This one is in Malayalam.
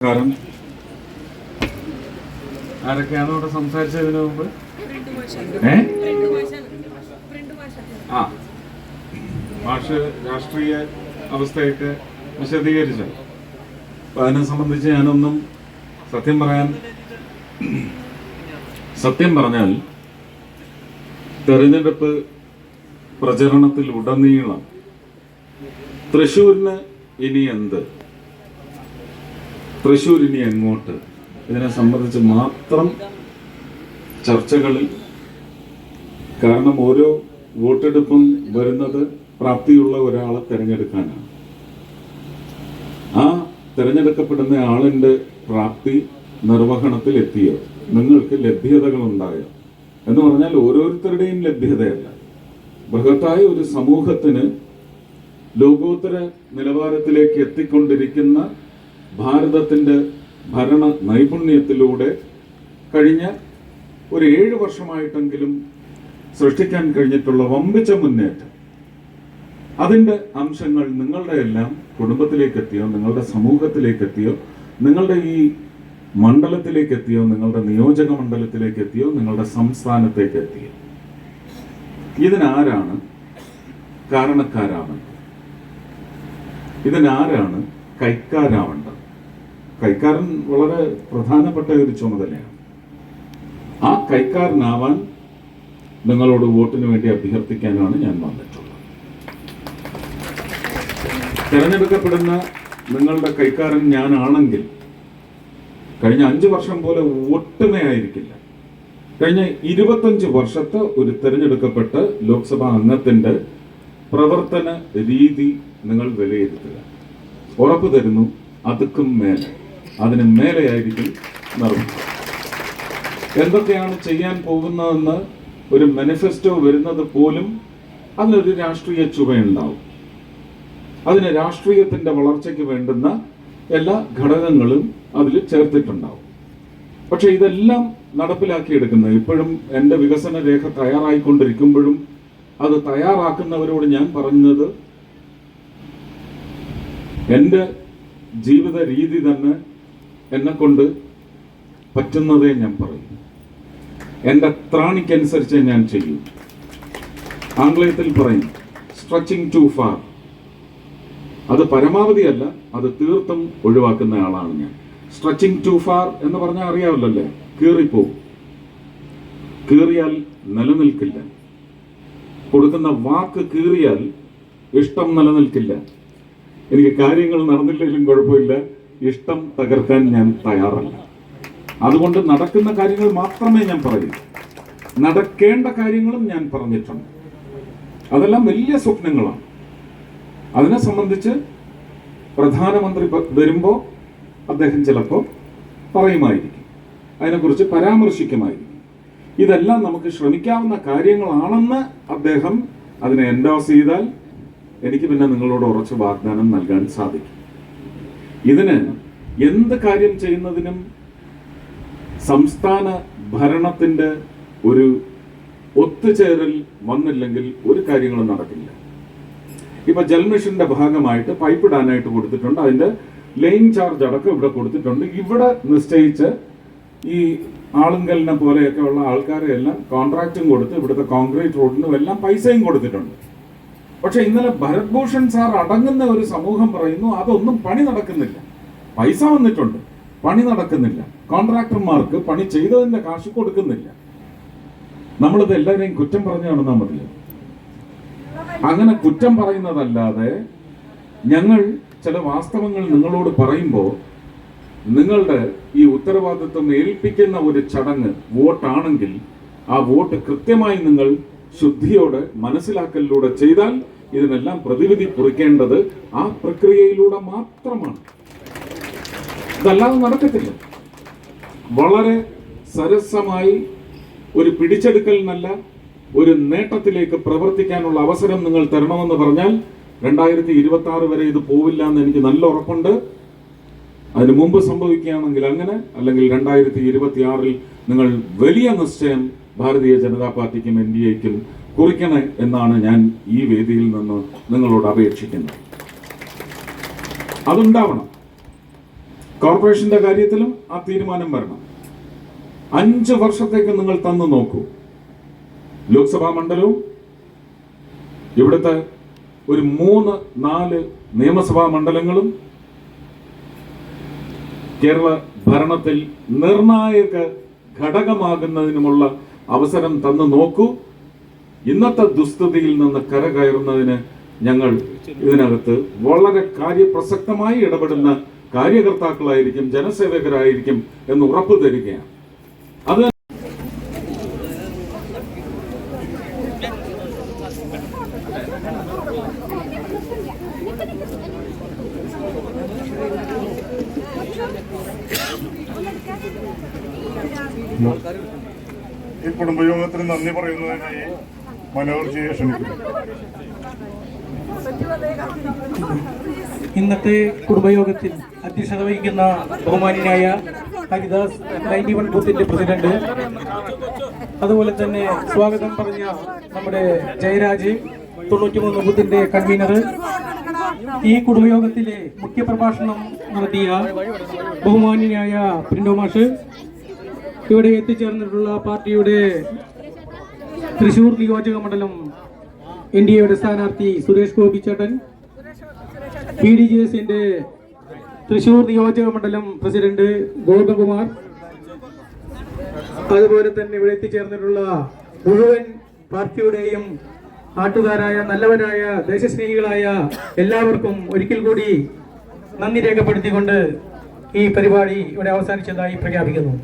നമസ്കാരം. ആരൊക്കെയാണ് ഇവിടെ സംസാരിച്ചതിന് മുമ്പ്? മാഷ് രാഷ്ട്രീയ അവസ്ഥയൊക്കെ വിശദീകരിച്ചു. അപ്പൊ അതിനെ സംബന്ധിച്ച് ഞാനൊന്നും സത്യം പറഞ്ഞാൽ തെരഞ്ഞെടുപ്പ് പ്രചരണത്തിൽ ഉടനീളം തൃശ്ശൂരിന് ഇനി എന്ത്, തൃശ്ശൂർ ഇനി എങ്ങോട്ട്, ഇതിനെ സംബന്ധിച്ച് മാത്രം ചർച്ചകളിൽ. കാരണം ഓരോ വോട്ടെടുപ്പും വരുന്നത് പ്രാപ്തിയുള്ള ഒരാളെ തിരഞ്ഞെടുക്കാനാണ്. ആ തിരഞ്ഞെടുക്കപ്പെടുന്ന ആളിന്റെ പ്രാപ്തി നിർവഹണത്തിൽ എത്തിയോ, നിങ്ങൾക്ക് ലഭ്യതകളുണ്ടായോ എന്ന് പറഞ്ഞാൽ ഓരോരുത്തരുടെയും ലഭ്യതയല്ല. ബൃഹത്തായ ഒരു സമൂഹത്തിന് ലോകോത്തര നിലവാരത്തിലേക്ക് എത്തിക്കൊണ്ടിരിക്കുന്ന ഭാരതത്തിന്റെ ഭരണ നൈപുണ്യത്തിലൂടെ കഴിഞ്ഞ ഒരു 7 വർഷമായിട്ടെങ്കിലും സൃഷ്ടിക്കാൻ കഴിഞ്ഞിട്ടുള്ള വമ്പിച്ച മുന്നേറ്റം, അതിന്റെ അംശങ്ങൾ നിങ്ങളുടെ എല്ലാം കുടുംബത്തിലേക്ക് എത്തിയോ, നിങ്ങളുടെ സമൂഹത്തിലേക്ക് എത്തിയോ, നിങ്ങളുടെ ഈ മണ്ഡലത്തിലേക്ക് എത്തിയോ, നിങ്ങളുടെ നിയോജക മണ്ഡലത്തിലേക്ക് എത്തിയോ, നിങ്ങളുടെ സംസ്ഥാനത്തേക്ക് എത്തിയോ? ഇതിനാരാണ് കാരണക്കാരാണ്? ഇതിനാരാണ് കൈക്കാരാവേണ്ടത്? കൈക്കാരൻ വളരെ പ്രധാനപ്പെട്ട ഒരു ചുമതലയാണ്. ആ കൈക്കാരനാവാൻ നിങ്ങളോട് വോട്ടിന് വേണ്ടി അഭ്യർത്ഥിക്കാനാണ് ഞാൻ വന്നിട്ടുള്ളത്. തെരഞ്ഞെടുക്കപ്പെടുന്ന നിങ്ങളുടെ കൈക്കാരൻ ഞാനാണെങ്കിൽ കഴിഞ്ഞ 5 വർഷം പോലെ ഒട്ടുമേ ആയിരിക്കില്ല. കഴിഞ്ഞ 25 വർഷത്തെ ഒരു തെരഞ്ഞെടുക്കപ്പെട്ട ലോക്സഭാ അംഗത്തിന്റെ പ്രവർത്തന രീതി നിങ്ങൾ വിലയിരുത്തുക. ഉറപ്പു തരുന്നു, അതുക്കും മേലെ, അതിന് മേലെയായിരിക്കും നിർമ്മിക്കുക. എന്തൊക്കെയാണ് ചെയ്യാൻ പോകുന്നതെന്ന് ഒരു മാനിഫെസ്റ്റോ വരുന്നത് പോലും അതിനൊരു രാഷ്ട്രീയ ചുവയുണ്ടാവും. അതിന് രാഷ്ട്രീയത്തിന്റെ വളർച്ചയ്ക്ക് വേണ്ടുന്ന എല്ലാ ഘടകങ്ങളും അതിൽ ചേർത്തിട്ടുണ്ടാവും. പക്ഷെ ഇതെല്ലാം നടപ്പിലാക്കിയെടുക്കുന്നത്, ഇപ്പോഴും എൻ്റെ വികസന രേഖ തയ്യാറായിക്കൊണ്ടിരിക്കുമ്പോഴും അത് തയ്യാറാക്കുന്നവരോട് ഞാൻ പറഞ്ഞത്, എൻ്റെ ജീവിത രീതി തന്നെ എന്നെ കൊണ്ട് പറ്റുന്നതേ ഞാൻ പറയും. എൻ്റെ ത്രാണിക്കനുസരിച്ച് ഞാൻ ചെയ്യും. ആംഗ്ലത്തിൽ പറയും സ്ട്രെച്ചിങ് ടു ഫാർ. അത് പരമാവധിയല്ല, അത് തീർത്തും ഒഴിവാക്കുന്ന ആളാണ് ഞാൻ. സ്ട്രെച്ചിങ് ടു ഫാർ എന്ന് പറഞ്ഞാൽ അറിയാമല്ലേ, കീറിപ്പോവും. കീറിയാൽ നിലനിൽക്കില്ല. കൊടുക്കുന്ന വാക്ക് കീറിയാൽ ഇഷ്ടം നിലനിൽക്കില്ല. എനിക്ക് കാര്യങ്ങൾ നടന്നില്ലെങ്കിലും കുഴപ്പമില്ല, ഇഷ്ടം തകർക്കാൻ ഞാൻ തയ്യാറല്ല. അതുകൊണ്ട് നടക്കുന്ന കാര്യങ്ങൾ മാത്രമേ ഞാൻ പറയൂ. നടക്കേണ്ട കാര്യങ്ങളും ഞാൻ പറഞ്ഞിട്ടുണ്ട്. അതെല്ലാം വലിയ സ്വപ്നങ്ങളാണ്. അതിനെ സംബന്ധിച്ച് പ്രധാനമന്ത്രി വരുമ്പോൾ അദ്ദേഹം ചിലപ്പോൾ പറയുമായിരിക്കും, അതിനെക്കുറിച്ച് പരാമർശിക്കുമായിരിക്കും. ഇതെല്ലാം നമുക്ക് ശ്രമിക്കാവുന്ന കാര്യങ്ങളാണെന്ന് അദ്ദേഹം അതിനെ എൻഡോസ് ചെയ്താൽ എനിക്ക് പിന്നെ നിങ്ങളോട് ഉറച്ച് വാഗ്ദാനം നൽകാൻ സാധിക്കും. ഇതിന് എന്ത് കാര്യം ചെയ്യുന്നതിനും സംസ്ഥാന ഭരണത്തിന്റെ ഒരു ഒത്തുചേരൽ വന്നില്ലെങ്കിൽ ഒരു കാര്യങ്ങളും നടക്കില്ല. ഇപ്പൊ ജൽമിഷന്റെ ഭാഗമായിട്ട് പൈപ്പ് ഇടാനായിട്ട് കൊടുത്തിട്ടുണ്ട്. അതിന്റെ ലൈൻ ചാർജ് അടക്കം ഇവിടെ കൊടുത്തിട്ടുണ്ട്. ഇവിടെ നിശ്ചയിച്ച് ഈ ആളുങ്കലിനെ പോലെയൊക്കെ ഉള്ള ആൾക്കാരെ എല്ലാം കോൺട്രാക്റ്റും കൊടുത്ത് ഇവിടുത്തെ കോൺക്രീറ്റ് റോഡിനും എല്ലാം പൈസയും കൊടുത്തിട്ടുണ്ട്. പക്ഷെ ഇന്നലെ ഭരത് ഭൂഷൺ സാർ അടങ്ങുന്ന ഒരു സമൂഹം പറയുന്നു അതൊന്നും പണി നടക്കുന്നില്ല. പൈസ വന്നിട്ടുണ്ട്, പണി നടക്കുന്നില്ല. കോൺട്രാക്ടർമാർക്ക് പണി ചെയ്തതിന്റെ കാശ് കൊടുക്കുന്നില്ല. നമ്മളിത് എല്ലാവരെയും കുറ്റം പറഞ്ഞു നടന്നാൽ മതിയോ? അങ്ങനെ കുറ്റം പറയുന്നതല്ലാതെ ഞങ്ങൾ ചില വാസ്തവങ്ങൾ നിങ്ങളോട് പറയുമ്പോൾ നിങ്ങളുടെ ഈ ഉത്തരവാദിത്വം ഏൽപ്പിക്കുന്ന ഒരു ചടങ്ങ് വോട്ടാണെങ്കിൽ ആ വോട്ട് കൃത്യമായി നിങ്ങൾ ശുദ്ധിയോടെ മനസ്സിലാക്കലിലൂടെ ചെയ്താൽ ഇതിനെല്ലാം പ്രതിവിധി കുറിക്കേണ്ടത് ആ പ്രക്രിയയിലൂടെ മാത്രമാണ്. ഇതല്ലാതെ നടക്കത്തില്ല. വളരെ സരസമായി ഒരു പിടിച്ചെടുക്കൽ നല്ല ഒരു നേട്ടത്തിലേക്ക് പ്രവർത്തിക്കാനുള്ള അവസരം നിങ്ങൾ തരണമെന്ന് പറഞ്ഞാൽ 2026 വരെ ഇത് പോവില്ല എന്ന് എനിക്ക് നല്ല ഉറപ്പുണ്ട്. അതിനു മുമ്പ് സംഭവിക്കുകയാണെങ്കിൽ അങ്ങനെ, അല്ലെങ്കിൽ 2026 നിങ്ങൾ വലിയ നിശ്ചയം ഭാരതീയ ജനതാ പാർട്ടിക്കും NDAയ്ക്കും കുറിക്കണേ എന്നാണ് ഞാൻ ഈ വേദിയിൽ നിന്ന് നിങ്ങളോട് അപേക്ഷിക്കുന്നത്. അതുണ്ടാവണം. കോർപ്പറേഷന്റെ കാര്യത്തിലും ആ തീരുമാനം വരണം. 5 വർഷത്തേക്ക് നിങ്ങൾ തന്നു നോക്കൂ. ലോക്സഭാ മണ്ഡലവും ഇവിടുത്തെ ഒരു 3-4 നിയമസഭാ മണ്ഡലങ്ങളും കേരള ഭരണത്തിൽ നിർണായക ഘടകമാകുന്നതിനുമുള്ള അവസരം തന്നു നോക്കൂ. ഇന്നത്തെ ദുസ്ഥിതിയിൽ നിന്ന് കരകയറുന്നതിന് ഞങ്ങൾ ഇതിനകത്ത് വളരെ കാര്യപ്രസക്തമായി ഇടപെടുന്ന കാര്യകർത്താക്കളായിരിക്കും, ജനസേവകരായിരിക്കും എന്ന് ഉറപ്പു തരികയാണ്. അത് ഈ കുടുംബയോഗത്തിന് നന്ദി പറയുന്നതിനായി മനോഹർജിയെ ക്ഷണിക്കുന്നു. ഇന്നത്തെ കുടുംബയോഗത്തിൽ അധ്യക്ഷത വഹിക്കുന്ന ബഹുമാന്യനായ ഹരിദാസ് 91 ബൂത്തിന്റെ പ്രസിഡന്റ്, അതുപോലെ തന്നെ സ്വാഗതം പറഞ്ഞ നമ്മുടെ ജയരാജ് 93 ബൂത്തിന്റെ കൺവീനർ, ഈ കുടുംബയോഗത്തിലെ മുഖ്യപ്രഭാഷണം നടത്തിയ ബഹുമാന്യനായ പ്രിൻഡോ മാഷ്, ഇവിടെ എത്തിച്ചേർന്നിട്ടുള്ള പാർട്ടിയുടെ തൃശൂർ നിയോജക മണ്ഡലം NDAയുടെ സ്ഥാനാർത്ഥി സുരേഷ് ഗോപി ചേട്ടൻ, PDJSന്റെ തൃശൂർ നിയോജക മണ്ഡലം പ്രസിഡന്റ് ഗോപകുമാർ, അതുപോലെ തന്നെ ഇവിടെ എത്തിച്ചേർന്നിട്ടുള്ള മുഴുവൻ പാർട്ടിയുടെയും നാട്ടുകാരായ നല്ലവരായ ദേശസ്നേഹികളായ എല്ലാവർക്കും ഒരിക്കൽ കൂടി നന്ദി രേഖപ്പെടുത്തിക്കൊണ്ട് ഈ പരിപാടി ഇവിടെ അവസാനിച്ചതായി പ്രഖ്യാപിക്കുന്നു.